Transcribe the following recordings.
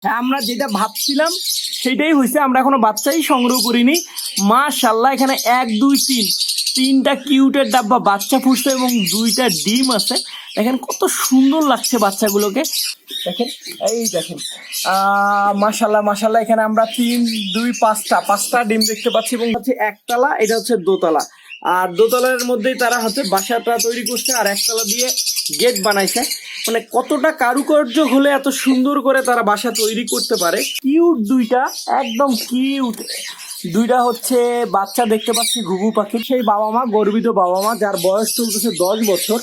হ্যাঁ, আমরা যেটা ভাবছিলাম সেটাই হয়েছে। আমরা এখনো বাচ্চাই সংগ্রহ করিনি। মাশাআল্লাহ, এখানে 1 2 3 তিনটা কিউটের ডাব্বা বাচ্চা ফুটছে এবং 2টা ডিম আছে। দেখেন কত সুন্দর লাগছে বাচ্চাগুলোকে। দেখেন, এই দেখেন, মাশাআল্লাহ মাশাআল্লাহ। এখানে আমরা 3 2 5টা ডিম দেখতে পাচ্ছি এবং হচ্ছে একতলা, এটা হচ্ছে দোতলা। আর দোতলার মধ্যেই তারা হচ্ছে বাসাটা তৈরি করছে আর একতলা দিয়ে গেট বানাইছে। মানে কতটা কারুকার্য হলে এত সুন্দর করে তারা বাসা তৈরি করতে পারে। কিউট দুইটা, একদম কিউট দুইটা হচ্ছে বাচ্চা দেখতে পাচ্ছি ঘুঘু পাখির। সেই বাবা মা, গর্বিত বাবা মা, যার বয়স চলতেছে 10 বছর।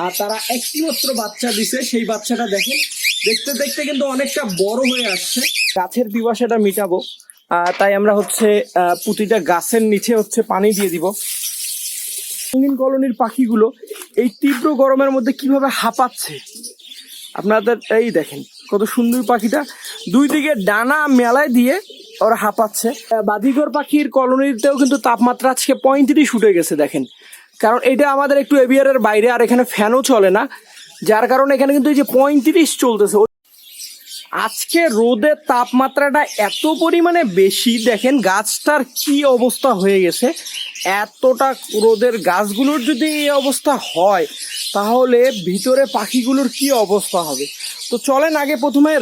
আর তারা একটি মাত্র বাচ্চা দিছে। সেই বাচ্চাটা দেখেন, দেখতে দেখতে কিন্তু অনেকটা বড় হয়ে আসছে। গাছের পিপাসাটা মিটাবো, তাই আমরা হচ্ছে প্রতিটা গাছের নিচে হচ্ছে পানি দিয়ে দিব। রঙিন কলোনির পাখিগুলো এই তীব্র গরমের মধ্যে কিভাবে হাঁপাচ্ছে আপনাদের এই দেখেন। কত সুন্দর পাখিটা, দুই দিকে ডানা মেলায় দিয়ে ওরা হাঁপাচ্ছে। বাজিঘর পাখির কলোনিতেও কিন্তু তাপমাত্রা আজকে 35 উঠে গেছে দেখেন। কারণ এটা আমাদের একটু এভিয়ারের বাইরে, আর এখানে ফ্যানও চলে না, যার কারণে এখানে কিন্তু এই যে 35 চলতেছে। আজকে রোদের তাপমাত্রাটা এত পরিমাণে বেশি, দেখেন গাছটার কি অবস্থা হয়ে গেছে। এতটা রোদের গাছগুলোর যদি এই অবস্থা হয় তাহলে ভিতরে পাখিগুলোর কি অবস্থা হবে। তো চলেন আগে প্রথমে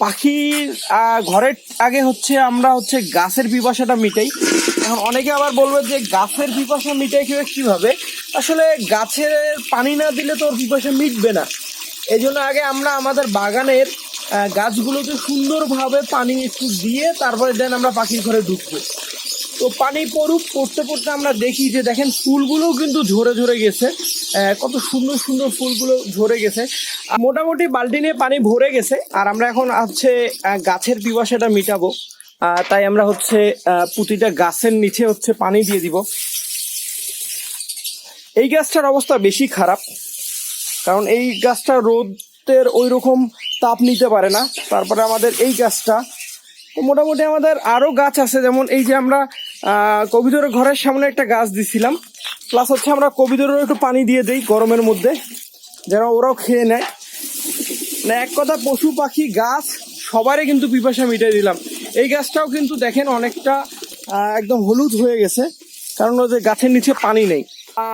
পাখির ঘরের আগে হচ্ছে আমরা হচ্ছে গাছের পিপাসাটা মিটাই। এখন অনেকে আবার বলবে যে গাছের পিপাসা মিটাই কিভাবে, আসলে গাছের পানি না দিলে তো ওর পিপাসা মিটবে না। এই জন্য আগে আমরা আমাদের বাগানের গাছগুলোকে সুন্দরভাবে পানি একটু দিয়ে তারপরে দেন আমরা পাখির ঘরে ঢুকবো। তো পানি পড়তে পড়তে আমরা দেখি যে দেখেন ফুলগুলোও কিন্তু ঝরে ঝরে গেছে। কত সুন্দর সুন্দর ফুলগুলো ঝরে গেছে। মোটামুটি বালতি নিয়ে পানি ভরে গেছে। আর আমরা এখন হচ্ছে গাছের পিপাসাটা মিটাবো, তাই আমরা হচ্ছে প্রতিটা গাছের নিচে হচ্ছে পানি দিয়ে দিব। এই গাছটার অবস্থা বেশি খারাপ, কারণ এই গাছটা রোদের ওই রকম তাপ নিতে পারে না। তারপরে আমাদের এই গাছটা, মোটামুটি আমাদের আরও গাছ আছে, যেমন এই যে আমরা কবিতরের ঘরের সামনে একটা গাছ দিছিলাম। প্লাস হচ্ছে আমরা কবিতরেরও একটু পানি দিয়ে দিই গরমের মধ্যে, যেন ওরাও খেয়ে নেয়। মানে এক কথা, পশু পাখি গাছ সবারই কিন্তু পিপাসা মিটিয়ে দিলাম। এই গাছটাও কিন্তু দেখেন অনেকটা একদম হলুদ হয়ে গেছে, কারণ ওদের গাছের নিচে পানি নেই।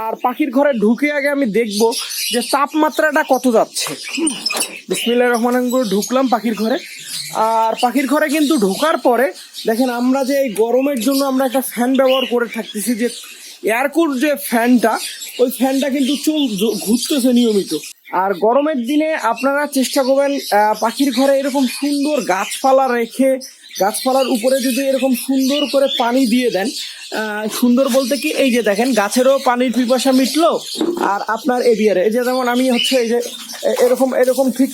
আর পাখির ঘরে ঢুকে আগে আমি দেখবো যে তাপমাত্রাটা কত যাচ্ছে। বিসমিল্লাহির রহমানির রহিম ঢুকলাম পাখির ঘরে। আর পাখির ঘরে কিন্তু ঢোকার পরে দেখেন আমরা যে এই গরমের জন্য আমরা একটা ফ্যান ব্যবহার করে থাকতেছি, যে এয়ারকুল যে ফ্যানটা, ওই ফ্যানটা কিন্তু ঘুরতেছে নিয়মিত। আর গরমের দিনে আপনারা চেষ্টা করবেন পাখির ঘরে এরকম সুন্দর গাছপালা রেখে, গাছপালার উপরে যদি এরকম সুন্দর করে পানি দিয়ে দেন। সুন্দর বলতে কি, এই যে দেখেন গাছেরও পানির পিপাসা মিটলো, আর আপনার এরিয়ারে এই যে যেমন আমি হচ্ছে এই যে এরকম এরকম ঠিক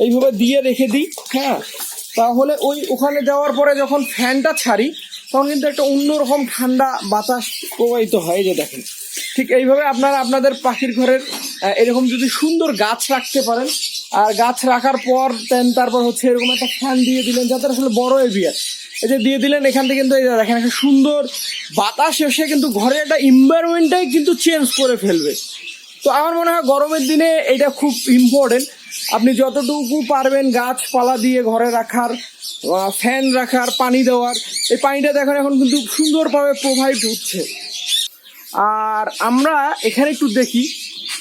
এইভাবে দিয়ে রেখে দিই। হ্যাঁ, তাহলে ওখানে যাওয়ার পরে যখন ফ্যানটা ছাড়ি তখন কিন্তু একটা অন্যরকম ঠান্ডা বাতাস প্রবাহিত হয়। যে দেখেন ঠিক এইভাবে আপনারা আপনাদের পাখির ঘরের এরকম যদি সুন্দর গাছ রাখতে পারেন, আর গাছ রাখার পর তারপর হচ্ছে এরকম একটা ফ্যান দিয়ে দিলেন, যাতে আসলে বড় এরিয়া এই যে দিয়ে দিলেন, এখান থেকে কিন্তু এই দেখেন একটা সুন্দর বাতাস এসে কিন্তু ঘরের একটা এনভায়রনমেন্টটাই কিন্তু চেঞ্জ করে ফেলবে। তো আমার মনে হয় গরমের দিনে এটা খুব ইম্পর্টেন্ট। আপনি যতটুকু পারবেন গাছপালা দিয়ে ঘরে রাখার, ফ্যান রাখার, পানি দেওয়ার। এই পানিটা দেখেন এখন কিন্তু সুন্দরভাবে প্রোভাইড হচ্ছে। আর আমরা এখানে একটু দেখি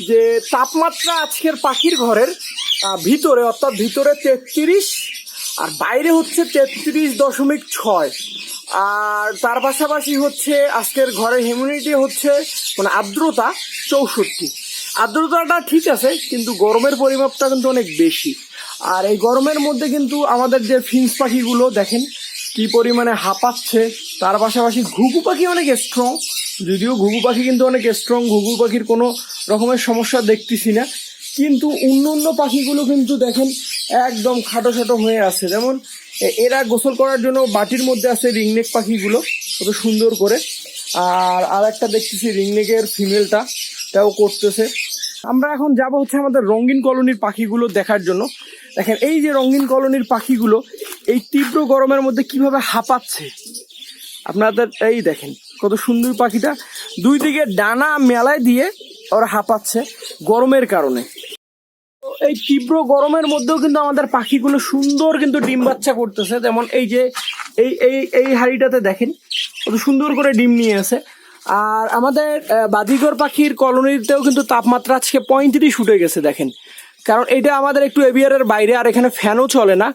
যে তাপমাত্রা আজকের পাখির ঘরের ভিতরে, অর্থাৎ ভিতরে 33 আর বাইরে হচ্ছে 33.6। আর তার পাশাপাশি হচ্ছে আজকের ঘরের হিউমিডিটি হচ্ছে মানে আর্দ্রতা 64। আর্দ্রতাটা ঠিক আছে, কিন্তু গরমের পরিমাপটা কিন্তু অনেক বেশি। আর এই গরমের মধ্যে কিন্তু আমাদের যে ফিন্স পাখিগুলো দেখেন কি পরিমাণে হাঁপাচ্ছে। তার পাশাপাশি ঘুঘু পাখি অনেক স্ট্রং, যদিও ঘুঘু পাখি কিন্তু অনেক স্ট্রং, ঘুঘু পাখির কোনো রকমের সমস্যা দেখতেছি না। কিন্তু অন্য পাখিগুলো কিন্তু দেখেন একদম খাটো খাটো হয়ে আছে। যেমন এরা গোসল করার জন্য বাটির মধ্যে আছে রিংনেক পাখিগুলো কত সুন্দর করে। আর একটা দেখতেছি রিংনেকের ফিমেলটা, তাও করতেছে। আমরা এখন যাব হচ্ছে আমাদের রঙিন কলোনির পাখিগুলো দেখার জন্য। দেখেন এই যে রঙিন কলোনির পাখিগুলো এই তীব্র গরমের মধ্যে কিভাবে হাঁপাচ্ছে আপনাদের এই দেখেন। কত সুন্দর পাখিটা, দুই দিকে ডানা মেলায় দিয়ে ওরা হাঁপাচ্ছে গরমের কারণে। এই তীব্র গরমের মধ্যেও কিন্তু আমাদের পাখিগুলো সুন্দর কিন্তু ডিম বাচ্চা করতেছে। যেমন এই যে এই এই এই হাঁড়িটাতে দেখেন কত সুন্দর করে ডিম নিয়ে আসে। আর আমাদের বাজিঘর পাখির কলোনিতেও কিন্তু তাপমাত্রা আজকে 35 উঠে গেছে দেখেন, কারণ এটা আমাদের একটু এভিয়ারের বাইরে, আর এখানে ফ্যানও চলে না,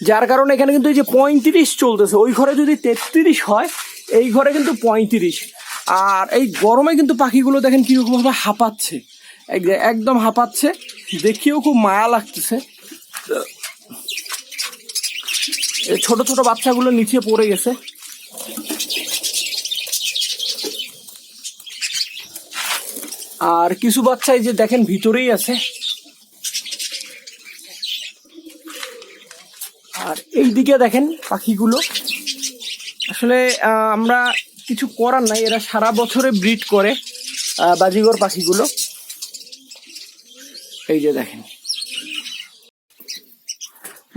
যার কারণে এখানে কিন্তু এই যে 35 চলতেছে। ওই ঘরে যদি 33 হয়, এই ঘরে কিন্তু 35। আর এই গরমে কিন্তু পাখিগুলো দেখেন কীরকমভাবে হাঁপাচ্ছে, একদম হাঁপাচ্ছে, দেখিয়েও খুব মায়া লাগতেছে। ছোট ছোট বাচ্চাগুলো নিচে পড়ে গেছে। আর কিছু বাচ্চা এই যে দেখেন ভিতরেই আছে। আর এই দিকে দেখেন পাখিগুলো, আসলে আমরা কিছু করার নাই, এরা সারা বছরে ব্রিড করে বাজিঘর পাখিগুলো। এই যে দেখেন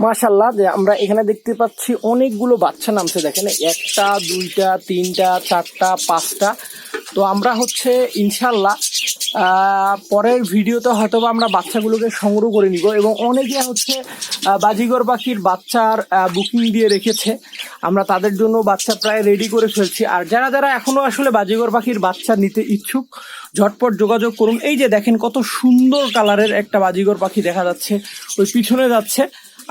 মাশাআল্লাহ, যে আমরা এখানে দেখতে পাচ্ছি অনেকগুলো বাচ্চা নামছে দেখেন, 1টা 2টা 3টা 4টা 5টা। তো আমরা হচ্ছে ইনশাল্লাহ পরের ভিডিওতে হয়তো আমরা বাচ্চাগুলোকে সংগ্রহ করে নিব। এবং অনেকে হচ্ছে বাজিঘর পাখির বাচ্চার বুকিং দিয়ে রেখেছে, আমরা তাদের জন্য বাচ্চা প্রায় রেডি করে ফেলছি। আর যারা যারা এখনো আসলে বাজিঘর পাখির বাচ্চা নিতে ইচ্ছুক, ঝটপট যোগাযোগ করুন। এই যে দেখেন কত সুন্দর কালারের একটা বাজিঘর পাখি দেখা যাচ্ছে, ওই পিছনে যাচ্ছে।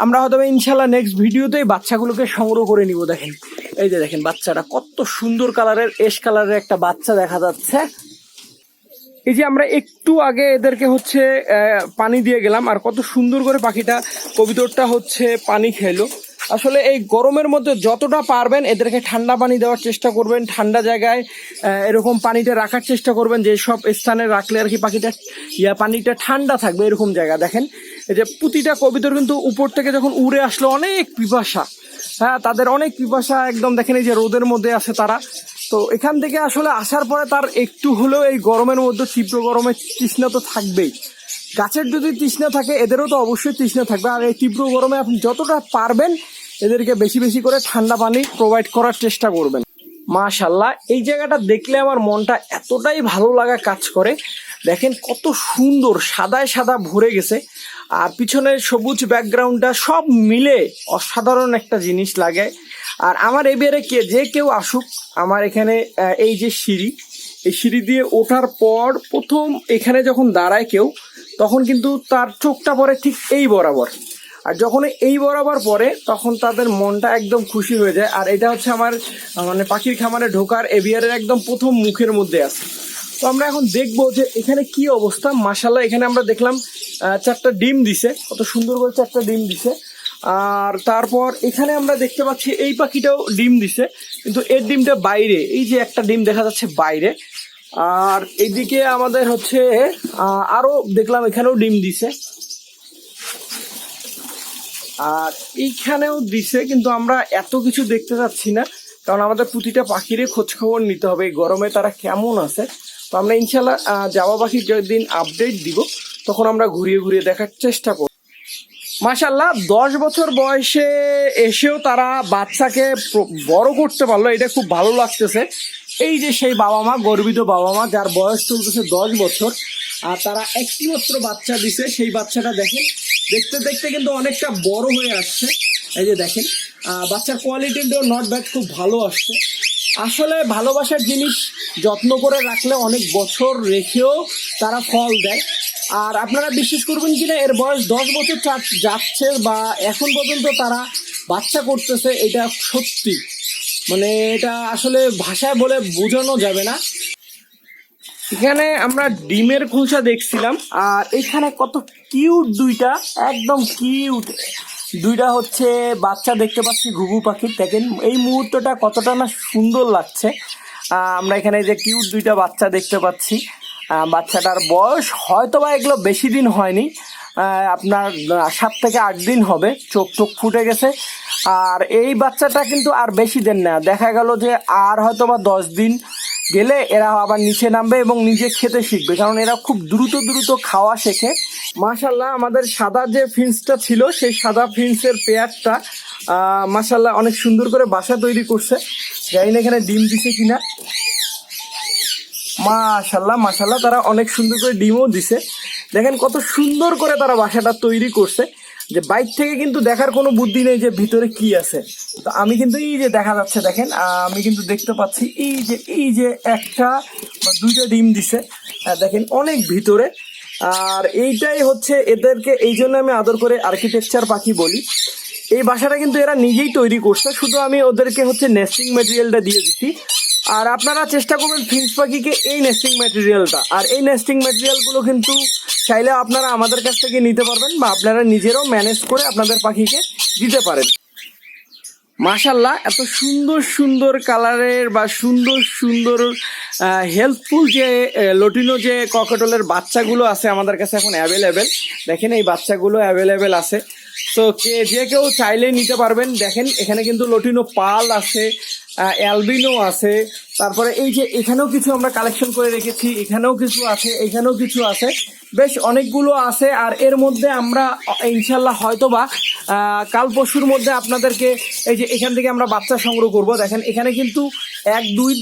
আমরা হয়তো ইনশাল্লাহ নেক্সট ভিডিওতেই বাচ্চাগুলোকে সংগ্রহ করে নিব। দেখেন এই যে দেখেন বাচ্চাটা কত সুন্দর কালারের, এশ কালারের একটা বাচ্চা দেখা যাচ্ছে। এই যে আমরা একটু আগে এদেরকে হচ্ছে পানি দিয়ে গেলাম, আর কত সুন্দর করে পাখিটা কবিতরটা হচ্ছে পানি খেলো। আসলে এই গরমের মধ্যে যতটা পারবেন এদেরকে ঠান্ডা পানি দেওয়ার চেষ্টা করবেন, ঠান্ডা জায়গায় এরকম পানিটা রাখার চেষ্টা করবেন, যে সব স্থানে রাখলে আর কি পাখিটা পানিটা ঠান্ডা থাকবে এরকম জায়গা। দেখেন এই যে প্রতিটা কবিতর কিন্তু উপর থেকে যখন উড়ে আসলো অনেক পিপাসা, হ্যাঁ তাদের অনেক পিপাসা, একদম দেখেন এই যে রোদের মধ্যে আছে তারা। তো এখান থেকে আসলে আসার পরে তার একটু হলেও এই গরমের মধ্যে, তীব্র গরমে তৃষ্ণা তো থাকবেই। গাছের যদি তৃষ্ণা থাকে এদেরও তো অবশ্যই তৃষ্ণা থাকবে। আর এই তীব্র গরমে আপনি যতটা পারবেন এদেরকে বেশি বেশি করে ঠান্ডা পানি প্রোভাইড করার চেষ্টা করবেন। মাশাআল্লাহ, এই জায়গাটা দেখলে আমার মনটা এতটাই ভালো লাগা কাজ করে। দেখেন কত সুন্দর, সাদায় সাদা ভরে গেছে, আর পিছনের সবুজ ব্যাকগ্রাউন্ডটা সব মিলে অসাধারণ একটা জিনিস লাগে। আর আমার এবারে যে কেউ আসুক, আমার এখানে এই যে সিঁড়ি, এই সিঁড়ি দিয়ে ওঠার পর প্রথম এখানে যখন দাঁড়ায় কেউ, তখন কিন্তু তার চোখটা পড়ে ঠিক এই বরাবর। আর যখন এই বরাবর পড়ে তখন তাদের মনটা একদম খুশি হয়ে যায়। আর এটা হচ্ছে আমার মানে পাখির খামারে ঢোকার এভিয়ারের একদম প্রথম মুখের মধ্যে আছে। তো আমরা এখন দেখবো যে এখানে কি অবস্থা। মাশাআল্লাহ, এখানে আমরা দেখলাম 4টা ডিম দিছে, কত সুন্দর করে 4টা ডিম দিছে। আর তারপর এখানে আমরা দেখতে পাচ্ছি এই পাখিটাও ডিম দিছে, কিন্তু এর ডিমটা বাইরে, এই যে একটা ডিম দেখা যাচ্ছে বাইরে। আর এইদিকে আমাদের হচ্ছে আরো দেখলাম এখানেও ডিম দিছে, আর এইখানেও দিছে, কিন্তু আমরা এত কিছু দেখতে যাচ্ছি না, কারণ আমাদের প্রতিটা পাখিরই খোঁজ খবর নিতে হবে এই গরমে তারা কেমন আছে। তো আমরা ইনশাল্লাহ জাবা পাখির যেদিন আপডেট দিব তখন আমরা ঘুরিয়ে ঘুরিয়ে দেখার চেষ্টা করব। মাশাআল্লাহ, 10 বছর বয়সে এসেও তারা বাচ্চাকে বড় করতে পারলো, এটা খুব ভালো লাগতেছে। এই যে সেই বাবা মা, গর্বিত বাবা মা, যার বয়স চলতেছে 10 বছর, আর তারা একটি মাত্র বাচ্চা দিছে। সেই বাচ্চাটা দেখেন দেখতে দেখতে কিন্তু অনেকটা বড় হয়ে আসছে। এই যে দেখেন বাচ্চার কোয়ালিটিটাও নট ব্যাড, খুব ভালো আসছে। আসলে ভালোবাসার জিনিস যত্ন করে রাখলে অনেক বছর রেখেও তারা ফল দেয়। আর আপনারা বিশ্বাস করবেন কিনা, এর বয়স 10 বছর যাচ্ছে বা এখন পর্যন্ত তারা বাচ্চা করতেছে, এটা সত্যি, মানে এটা আসলে ভাষায় বলে বোঝানো যাবে না। এখানে আমরা ডিমের খোলসা দেখছিলাম, আর এখানে কত কিউট দুইটা, একদম কিউট দুইটা হচ্ছে বাচ্চা দেখতে পাচ্ছি ঘুঘু পাখির। দেখেন এই মুহূর্তটা কতটা না সুন্দর লাগছে। আমরা এখানে যে কিউট দুইটা বাচ্চা দেখতে পাচ্ছি, বাচ্চাটার বয়স হয়তো বা এগুলো বেশি দিন হয়নি, আপনার 7 থেকে 8 দিন হবে, চোখ ফুটে গেছে। আর এই বাচ্চাটা কিন্তু আর বেশি দিন না, দেখা গেল যে আর হয়তো বা 10 দিন গেলে এরা আবার নিচে নামবে এবং নিজে খেতে শিখবে, কারণ এরা খুব দ্রুত দ্রুত খাওয়া শেখে। মাশাআল্লাহ, আমাদের সাদা যে ফিন্সটা ছিল সেই সাদা ফিন্সের পেয়ারটা মাশাআল্লাহ অনেক সুন্দর করে বাসা তৈরি করছে। জানি না এখানে ডিম দিছে কিনা। মাশাআল্লাহ মাশাআল্লাহ, তারা অনেক সুন্দর করে ডিমও দিছে। দেখেন কত সুন্দর করে তারা বাসাটা তৈরি করছে, যে বাইর থেকে কিন্তু দেখার কোনো বুদ্ধি নেই যে ভিতরে কি আছে। তো আমি কিন্তু এই যে দেখা যাচ্ছে দেখেন, আমি কিন্তু দেখতে পাচ্ছি এই যে একটা বা দুইটা ডিম দিছে, দেখেন অনেক ভিতরে। আর এইটাই হচ্ছে এদেরকে, এই জন্য আমি আদর করে আর্কিটেকচার পাখি বলি। এই বাসাটা কিন্তু এরা নিজেই তৈরি করছে, শুধু আমি ওদেরকে হচ্ছে নেস্টিং ম্যাটেরিয়ালটা দিয়ে দিচ্ছি। আর আপনারা চেষ্টা করবেন ফিঞ্চ পাখিকে এই নেস্টিং ম্যাটেরিয়ালটা, আর এই নেস্টিং ম্যাটেরিয়ালগুলো কিন্তু চাইলে আপনারা আমাদের কাছ থেকে নিতে পারবেন, বা আপনারা নিজেরাও ম্যানেজ করে আপনাদের পাখিকে দিতে পারেন। মাশাল্লাহ, এত সুন্দর সুন্দর কালারের বা সুন্দর সুন্দর হেল্পফুল যে লটিনো যে ককাটেলের বাচ্চাগুলো আছে আমাদের কাছে এখন অ্যাভেলেবেল। দেখেন এই বাচ্চাগুলো অ্যাভেলেবেল আছে, তো যে কেউ চাইলে নিতে পারবেন। দেখেন এখানে কিন্তু লটিনো পাল আছে, অ্যালবিনো আছে, তারপরে এই যে এখানেও কিছু আমরা কালেকশন করে রেখেছি, এখানেও কিছু আছে, এখানেও কিছু আছে, বেশ অনেকগুলো আছে। আর এর মধ্যে আমরা ইনশাল্লাহ হয়তোবা কাল পরশুর মধ্যে আপনাদেরকে এই যে এখান থেকে আমরা বাচ্চা সংগ্রহ করব। দেখেন এখানে কিন্তু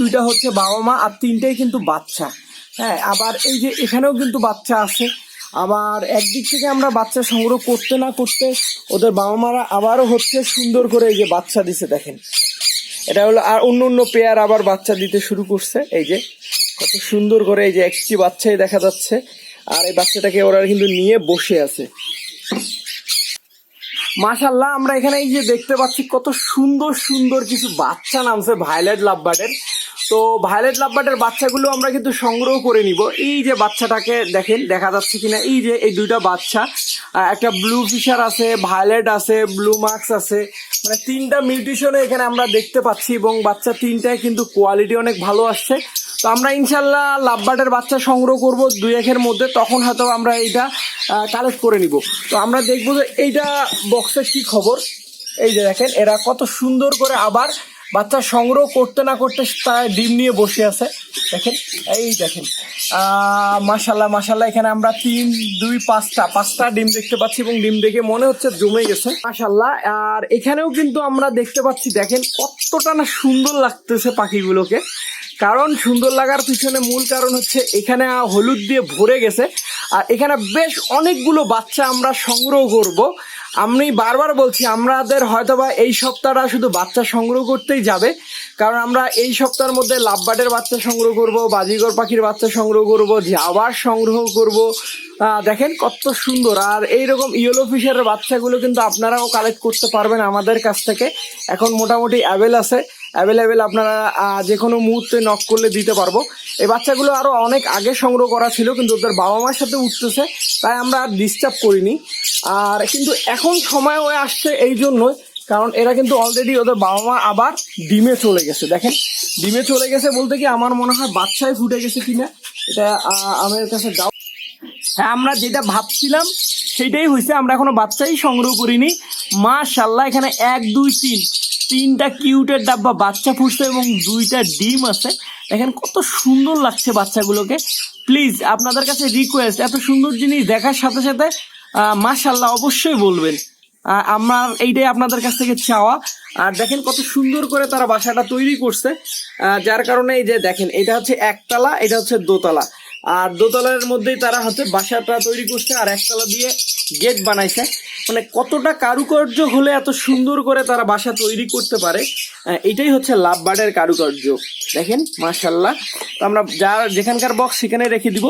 দুইটা হচ্ছে বাবা মা, আর তিনটেই কিন্তু বাচ্চা। হ্যাঁ, আবার এই যে এখানেও কিন্তু বাচ্চা আছে। আবার একদিক থেকে আমরা বাচ্চা সংগ্রহ করতে না করতে ওদের বাবা মারা আবারও হচ্ছে সুন্দর করে এই যে বাচ্চা দিছে। দেখেন এটা হলো, আর অন্য পেয়ার আবার বাচ্চা দিতে শুরু করছে। এই যে কত সুন্দর করে এই যে একটি বাচ্চাই দেখা যাচ্ছে, আর এই বাচ্চাটাকে ওরা কিন্তু নিয়ে বসে আছে। মাশাল্লাহ, আমরা এখানে এই যে দেখতে পাচ্ছি কত সুন্দর সুন্দর কিছু বাচ্চা নামছে ভায়োলেট লাভবার্ডের। তো ভায়োলেট লাভবার্ডের বাচ্চাগুলো আমরা কিন্তু সংগ্রহ করে নিব। এই যে বাচ্চাটাকে দেখেন, দেখা যাচ্ছে কিনা, এই যে এই দুইটা বাচ্চা, একটা ব্লু ফিশার আছে, ভায়োলেট আছে, ব্লু মার্কস আছে, মানে তিনটা মিউটেশনে এখানে আমরা দেখতে পাচ্ছি, এবং বাচ্চা তিনটায় কিন্তু কোয়ালিটি অনেক ভালো আসছে। তো আমরা ইনশাল্লাহ লাভবার্ডের বাচ্চা সংগ্রহ করব 2-1 মধ্যে, তখন হয়তো আমরা এইটা কালেক্ট করে নিব। তো আমরা দেখবো যে এইটা বক্সের কি খবর। এই যে দেখেন এরা কত সুন্দর করে আবার বাচ্চা সংগ্রহ করতে না করতে তারা ডিম নিয়ে বসে আছে। দেখেন এই দেখেন, মাশাল্লাহ মাশাল্লাহ, এখানে আমরা 3, 2, 5টা ডিম দেখতে পাচ্ছি, এবং ডিম দেখে মনে হচ্ছে জমে গেছে মাশাল্লাহ। আর এখানেও কিন্তু আমরা দেখতে পাচ্ছি, দেখেন কতটা না সুন্দর লাগতেছে পাখিগুলোকে। কারণ সুন্দর লাগার পিছনে মূল কারণ হচ্ছে এখানে হলুদ দিয়ে ভরে গেছে, আর এখানে বেশ অনেকগুলো বাচ্চা আমরা সংগ্রহ করব। আমি বারবার বলছি, আমাদের হয়তোবা এই সপ্তাহটা শুধু বাচ্চা সংগ্রহ করতেই যাবে, কারণ আমরা এই সপ্তাহের মধ্যে লাভবার্ডের বাচ্চা সংগ্রহ করব, বাজিগর পাখির বাচ্চা সংগ্রহ করব, জাবার সংগ্রহ করব। দেখেন কত সুন্দর। আর এইরকম ইয়েলো ফিশারের বাচ্চাগুলো কিন্তু আপনারাও কালেক্ট করতে পারবেন আমাদের কাছ থেকে, এখন মোটামুটি অ্যাভেলেবেল। আপনারা যে কোনো মুহূর্তে নক করলে দিতে পারবো। এই বাচ্চাগুলো আরও অনেক আগে সংগ্রহ করা ছিল, কিন্তু ওদের বাবা মার সাথে উঠতেছে, তাই আমরা আর ডিস্টার্ব করিনি। আর কিন্তু এখন সময় হয়ে আসছে এই জন্যই, কারণ এরা কিন্তু অলরেডি ওদের বাবা মা আবার ডিমে চলে গেছে। দেখেন ডিমে চলে গেছে বলতে কি, আমার মনে হয় বাচ্চাই ফুটে গেছে কিনা, এটা আমার কাছে ডাউট। হ্যাঁ, আমরা যেটা ভাবছিলাম সেটাই হয়েছে, আমরা এখনো বাচ্চাই সংগ্রহ করিনি। মাশাআল্লাহ, এখানে 1, 2, 3টা কিউটের ডাব্বা বাচ্চা ফুটছে, এবং 2টা ডিম আছে। দেখেন কত সুন্দর লাগছে বাচ্চাগুলোকে। প্লিজ আপনাদের কাছে রিকোয়েস্ট, এত সুন্দর জিনিস দেখার সাথে সাথে মাশাআল্লাহ অবশ্যই বলবেন। আমার এইটাই আপনাদের কাছ থেকে চাওয়া। আর দেখেন কত সুন্দর করে তারা বাসাটা তৈরি করছে, যার কারণে এই যে দেখেন এটা হচ্ছে একতলা, এটা হচ্ছে দোতলা, আর দোতলার মধ্যেই তারা হচ্ছে বাসাটা তৈরি করছে, আর একতলা দিয়ে গেট বানাইছে। মানে কতটা কারুকার্য হলে এত সুন্দর করে তারা বাসা তৈরি করতে পারে, এটাই হচ্ছে লাভবার্ডের কারুকার্য। দেখেন মাশাআল্লাহ। তো আমরা যেখানকার বক্স সেখানে রেখে দিব।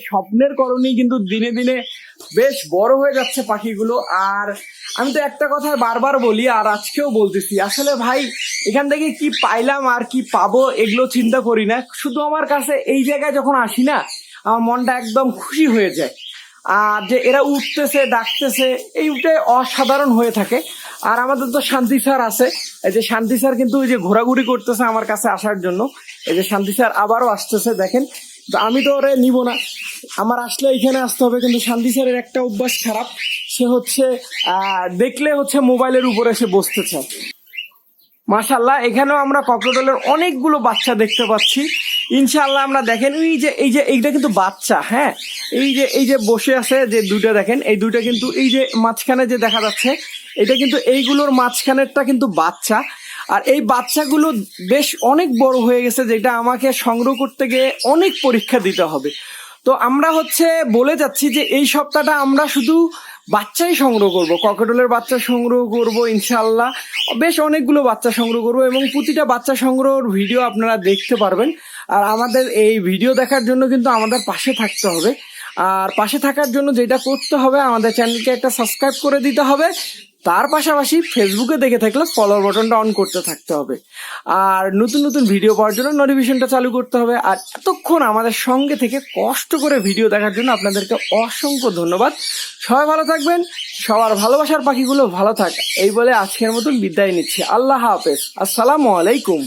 স্বপ্নের কারণে কিন্তু দিনে দিনে বেশ বড় হয়ে যাচ্ছে পাখিগুলো। আর আমি তো একটা কথা বারবার বলি, আর আজকেও বলতেছি, আসলে ভাই এখান থেকে কি পাইলাম আর কি পাবো এগুলো চিন্তা করি না, শুধু আমার কাছে এই জায়গায় যখন আসি না, আমার মনটা একদম খুশি হয়ে যায়। আর যে এরা উঠতেছে ডাকতেছে, এইটাই অসাধারণ হয়ে থাকে। আর আমাদের তো শান্তি স্যার আছে, এই যে শান্তি স্যার কিন্তু ওই যে ঘোরাঘুরি করতেছে আমার কাছে আসার জন্য। এই যে শান্তি স্যার আবারও আসতেছে, দেখেন। তো আমি তো ওরে নিব না, আমার আসলে এখানে আসতে হবে। কিন্তু শান্তি স্যারের একটা অভ্যাস খারাপ, সে হচ্ছে দেখলে হচ্ছে মোবাইলের উপরে সে বসতে চায়। মাশাআল্লাহ, এখানেও আমরা ককটেলের অনেকগুলো বাচ্চা দেখতে পাচ্ছি। ইনশাআল্লাহ আমরা দেখেন এইটা কিন্তু বাচ্চা। হ্যাঁ, এই যে বসে আছে যে 2টা, দেখেন এই 2টা কিন্তু এই যে মাঝখানে যে দেখা যাচ্ছে, এটা কিন্তু এইগুলোর মাঝখানেরটা কিন্তু বাচ্চা। আর এই বাচ্চাগুলো বেশ অনেক বড় হয়ে গেছে, যেটা আমাকে সংগ্রহ করতে গিয়ে অনেক পরীক্ষা দিতে হবে। তো আমরা বলে যাচ্ছি যে এই সপ্তাহটা আমরা শুধু বাচ্চাই সংগ্রহ করব, ককাটেলের বাচ্চা সংগ্রহ করব ইনশাআল্লাহ। বেশ অনেকগুলো বাচ্চা সংগ্রহ করব এবং প্রতিটা বাচ্চা সংগ্রহের ভিডিও আপনারা দেখতে পারবেন। আর আমাদের এই ভিডিও দেখার জন্য কিন্তু আমাদের পাশে থাকতে হবে। আর পাশে থাকার জন্য যেটা করতে হবে, আমাদের চ্যানেলকে একটা সাবস্ক্রাইব করে দিতে হবে। তার পাশাপাশি ফেসবুকে দেখে থাকলে ফলোয়ার বাটনটা অন করতে থাকতে হবে। আর নতুন নতুন ভিডিও পাওয়ার জন্য নোটিফিকেশনটা চালু করতে হবে। আর এতক্ষণ আমাদের সঙ্গে থেকে কষ্ট করে ভিডিও দেখার জন্য আপনাদেরকে অসংখ্য ধন্যবাদ। সবাই ভালো থাকবেন, সবার ভালোবাসার পাখিগুলো ভালো থাক, এই বলে আজকের মতন বিদায় নিচ্ছি। আল্লাহ হাফেজ, আসসালামু আলাইকুম।